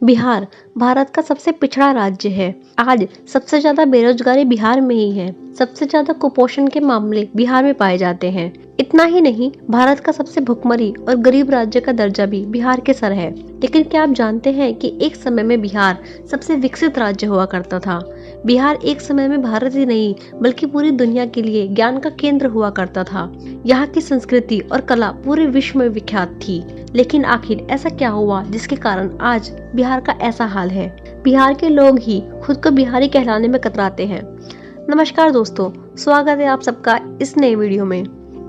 बिहार भारत का सबसे पिछड़ा राज्य है। आज सबसे ज्यादा बेरोजगारी बिहार में ही है। सबसे ज्यादा कुपोषण के मामले बिहार में पाए जाते हैं। इतना ही नहीं, भारत का सबसे भुखमरी और गरीब राज्य का दर्जा भी बिहार के सर है। लेकिन क्या आप जानते हैं कि एक समय में बिहार सबसे विकसित राज्य हुआ करता था। बिहार एक समय में भारत ही नहीं बल्कि पूरी दुनिया के लिए ज्ञान का केंद्र हुआ करता था। यहाँ की संस्कृति और कला पूरे विश्व में विख्यात थी। लेकिन आखिर ऐसा क्या हुआ जिसके कारण आज बिहार का ऐसा हाल है। बिहार के लोग ही खुद को बिहारी कहलाने में कतराते हैं। नमस्कार दोस्तों, स्वागत है आप सबका इस नए वीडियो में।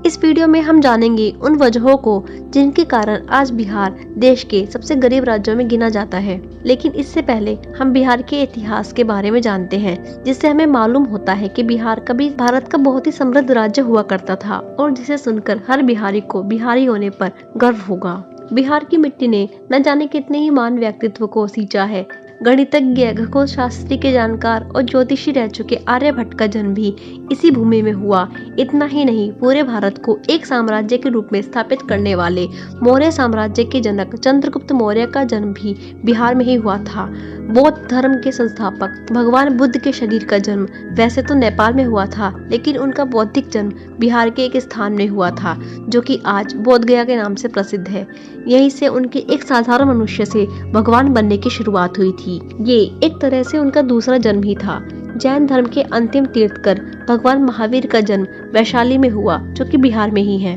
इस वीडियो में हम जानेंगे उन वजहों को जिनके कारण आज बिहार देश के सबसे गरीब राज्यों में गिना जाता है। लेकिन इससे पहले हम बिहार के इतिहास के बारे में जानते हैं, जिससे हमें मालूम होता है कि बिहार कभी भारत का बहुत ही समृद्ध राज्य हुआ करता था और जिसे सुनकर हर बिहारी को बिहारी होने पर गर्व होगा। बिहार की मिट्टी ने न जाने कितने ही महान व्यक्तित्व को सींचा है। गणितज्ञ, खगोल शास्त्री के जानकार और ज्योतिषी रह चुके आर्यभट्ट का जन्म भी इसी भूमि में हुआ। इतना ही नहीं, पूरे भारत को एक साम्राज्य के रूप में स्थापित करने वाले मौर्य साम्राज्य के जनक चंद्रगुप्त मौर्य का जन्म भी बिहार में ही हुआ था। बौद्ध धर्म के संस्थापक भगवान बुद्ध के शरीर का जन्म वैसे तो नेपाल में हुआ था, लेकिन उनका बौद्धिक जन्म बिहार के एक स्थान में हुआ था, जो कि आज बोध गया के नाम से प्रसिद्ध है। यहीं से उनके एक साधारण मनुष्य से भगवान बनने की शुरुआत हुई थी। ये एक तरह से उनका दूसरा जन्म ही था। जैन धर्म के अंतिम तीर्थकर भगवान महावीर का जन्म वैशाली में हुआ, जो कि बिहार में ही है।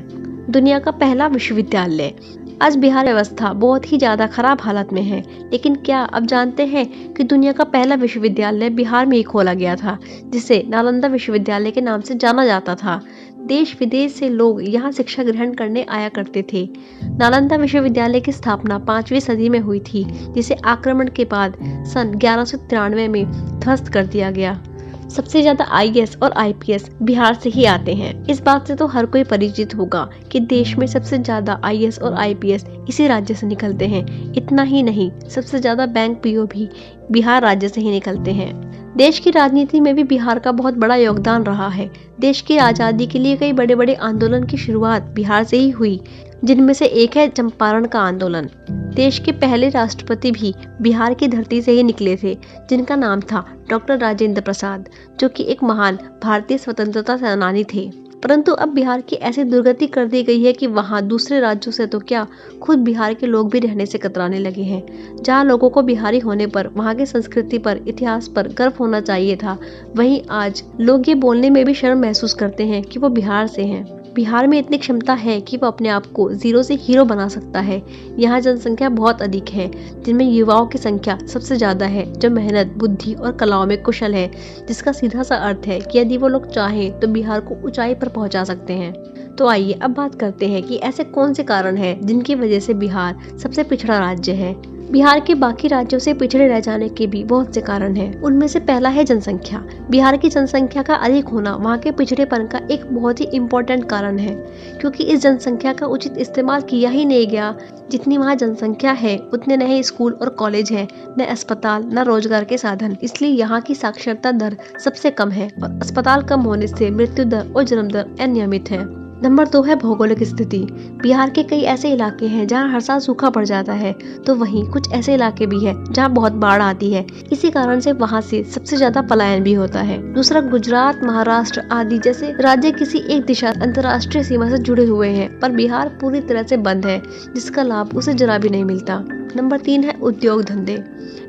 दुनिया का पहला विश्वविद्यालय। आज बिहार व्यवस्था बहुत ही ज्यादा खराब हालत में है, लेकिन क्या आप जानते हैं कि दुनिया का पहला विश्वविद्यालय बिहार में ही खोला गया था, जिसे नालंदा विश्वविद्यालय के नाम से जाना जाता था। देश विदेश से लोग यहाँ शिक्षा ग्रहण करने आया करते थे। नालंदा विश्वविद्यालय की स्थापना 5वीं सदी में हुई थी, जिसे आक्रमण के बाद सन 1193 में ध्वस्त कर दिया गया। सबसे ज्यादा आईएएस और आईपीएस बिहार से ही आते हैं। इस बात से तो हर कोई परिचित होगा कि देश में सबसे ज्यादा आईएएस और आईपीएस इसी राज्य से निकलते हैं। इतना ही नहीं, सबसे ज्यादा बैंक पीओ भी बिहार राज्य से ही निकलते हैं। देश की राजनीति में भी बिहार का बहुत बड़ा योगदान रहा है। देश की आजादी के लिए कई बड़े बड़े आंदोलन की शुरुआत बिहार से ही हुई, जिनमें से एक है चंपारण का आंदोलन। देश के पहले राष्ट्रपति भी बिहार की धरती से ही निकले थे, जिनका नाम था डॉक्टर राजेंद्र प्रसाद, जो कि एक महान भारतीय स्वतंत्रता सेनानी थे। परंतु अब बिहार की ऐसी दुर्गति कर दी गई है कि वहाँ दूसरे राज्यों से तो क्या, खुद बिहार के लोग भी रहने से कतराने लगे हैं। जहाँ लोगों को बिहारी होने पर, वहाँ की संस्कृति पर, इतिहास पर गर्व होना चाहिए था, वहीं आज लोग ये बोलने में भी शर्म महसूस करते हैं कि वो बिहार से हैं। बिहार में इतनी क्षमता है कि वो अपने आप को जीरो से हीरो बना सकता है। यहाँ जनसंख्या बहुत अधिक है, जिनमें युवाओं की संख्या सबसे ज्यादा है, जो मेहनत, बुद्धि और कलाओं में कुशल है, जिसका सीधा सा अर्थ है कि यदि वो लोग चाहें तो बिहार को ऊंचाई पर पहुंचा सकते हैं। तो आइए अब बात करते हैं कि ऐसे कौन से कारण हैं जिनकी वजह से बिहार सबसे पिछड़ा राज्य है। बिहार के बाकी राज्यों से पिछड़े रह जाने के भी बहुत से कारण हैं। उनमें से पहला है जनसंख्या। बिहार की जनसंख्या का अधिक होना वहाँ के पिछड़ेपन का एक बहुत ही इम्पोर्टेंट कारण है, क्योंकि इस जनसंख्या का उचित इस्तेमाल किया ही नहीं गया। जितनी वहाँ जनसंख्या है, उतने न ही स्कूल और कॉलेज हैं, न अस्पताल, न रोजगार के साधन। इसलिए यहाँ की साक्षरता दर सबसे कम है और अस्पताल कम होने से मृत्यु दर और जन्म दर अनियमित है। नंबर 2 है भौगोलिक स्थिति। बिहार के कई ऐसे इलाके हैं जहां हर साल सूखा पड़ जाता है, तो वहीं कुछ ऐसे इलाके भी हैं जहां बहुत बाढ़ आती है। इसी कारण से वहां से सबसे ज्यादा पलायन भी होता है। दूसरा, गुजरात, महाराष्ट्र आदि जैसे राज्य किसी एक दिशा अंतर्राष्ट्रीय सीमा से जुड़े हुए हैं, पर बिहार पूरी तरह से बंद है, जिसका लाभ उसे जरा भी नहीं मिलता। नंबर 3 है उद्योग धंधे।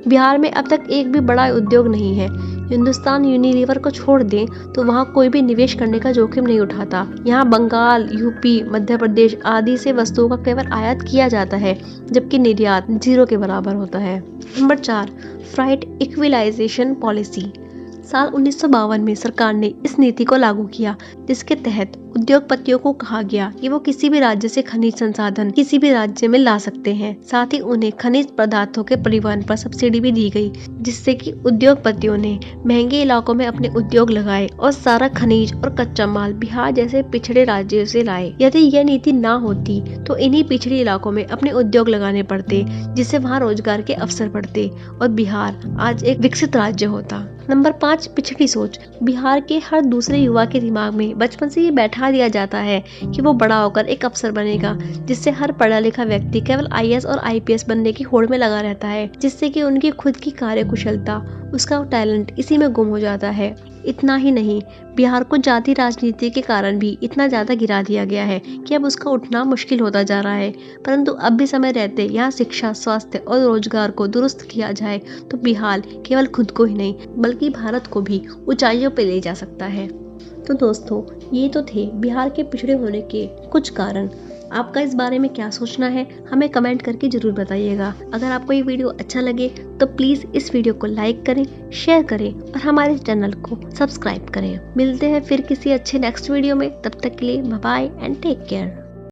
बिहार में अब तक एक भी बड़ा उद्योग नहीं है। हिंदुस्तान यूनिलीवर को छोड़ दें तो वहाँ कोई भी निवेश करने का जोखिम नहीं उठाता। यहाँ बंगाल, यूपी, मध्य प्रदेश आदि से वस्तुओं का केवल आयात किया जाता है, जबकि निर्यात 0 के बराबर होता है। Number 4, freight equalisation policy. साल 1952 में सरकार ने इस नीति को लागू किया, जिसके तहत उद्योगपतियों को कहा गया कि वो किसी भी राज्य से खनिज संसाधन किसी भी राज्य में ला सकते हैं। साथ ही उन्हें खनिज पदार्थों के परिवहन पर सब्सिडी भी दी गई, जिससे कि उद्योगपतियों ने महंगे इलाकों में अपने उद्योग लगाए और सारा खनिज और कच्चा माल बिहार जैसे पिछड़े राज्यों से लाए। यदि यह नीति ना होती तो इन्हीं पिछड़े इलाकों में अपने उद्योग लगाने पड़ते, जिससे वहाँ रोजगार के अवसर बढ़ते और बिहार आज एक विकसित राज्य होता। नंबर 5, पिछड़ी सोच। बिहार के हर दूसरे युवा के दिमाग में बचपन से ये बैठा दिया जाता है कि वो बड़ा होकर एक अफसर बनेगा, जिससे हर पढ़ा लिखा व्यक्ति केवल आईएएस और आईपीएस बनने की होड़ में लगा रहता है, जिससे कि उनकी खुद की कार्यकुशलता, उसका टैलेंट इसी में गुम हो जाता है। इतना ही नहीं, बिहार को जाति राजनीति के कारण भी इतना ज़्यादा गिरा दिया गया है कि अब उसका उठना मुश्किल होता जा रहा है। परंतु अब भी समय रहते यहाँ शिक्षा, स्वास्थ्य और रोजगार को दुरुस्त किया जाए तो बिहार केवल खुद को ही नहीं बल्कि भारत को भी ऊंचाइयों पर ले जा सकता है। तो दोस्तों, ये तो थे बिहार के पिछड़े होने के कुछ कारण। आपका इस बारे में क्या सोचना है हमें कमेंट करके जरूर बताइएगा। अगर आपको ये वीडियो अच्छा लगे तो प्लीज़ इस वीडियो को लाइक करें, शेयर करें और हमारे चैनल को सब्सक्राइब करें। मिलते हैं फिर किसी अच्छे नेक्स्ट वीडियो में, तब तक के लिए bye bye and take care.